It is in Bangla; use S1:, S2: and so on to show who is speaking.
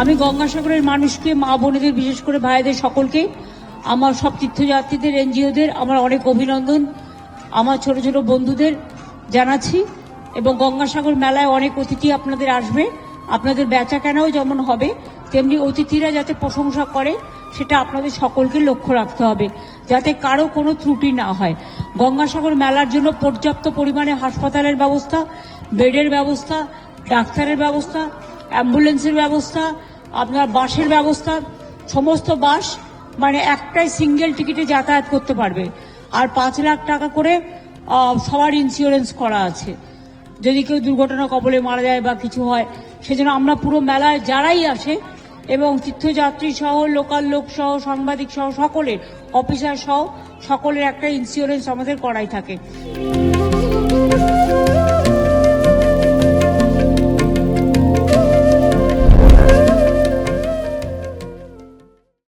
S1: আমি গঙ্গাসাগরের মানুষকে, মা বোনেদের, বিশেষ করে ভাইদের সকলকে, আমার সব তীর্থযাত্রীদের, এনজিওদের আমার অনেক অভিনন্দন, আমার ছোট ছোট বন্ধুদের জানাচ্ছি। এবং গঙ্গাসাগর মেলায় অনেক অতিথি আপনাদের আসবে, আপনাদের বেচা কেনাও যেমন হবে তেমনি অতিথিরা যাতে প্রশংসা করে সেটা আপনাদের সকলকে লক্ষ্য রাখতে হবে, যাতে কারো কোনো ত্রুটি না হয়। গঙ্গাসাগর মেলার জন্য পর্যাপ্ত পরিমাণে হাসপাতালের ব্যবস্থা, বেডের ব্যবস্থা, ডাক্তারের ব্যবস্থা, অ্যাম্বুলেন্সের ব্যবস্থা, আপনার বাসের ব্যবস্থা, সমস্ত বাস মানে একটাই সিঙ্গেল টিকিটে যাতায়াত করতে পারবে। আর 5 লাখ টাকা করে সবার ইন্স্যুরেন্স করা আছে, যদি কেউ দুর্ঘটনা কবলে মারা যায় বা কিছু হয়। সেজন্য আমরা পুরো মেলায় যারাই আসে এবং তীর্থযাত্রী সহ, লোকাল লোক সহ, সাংবাদিক সহ, সকলের, অফিসার সহ সকলের একটা ইন্স্যুরেন্স আমাদের করাই থাকে।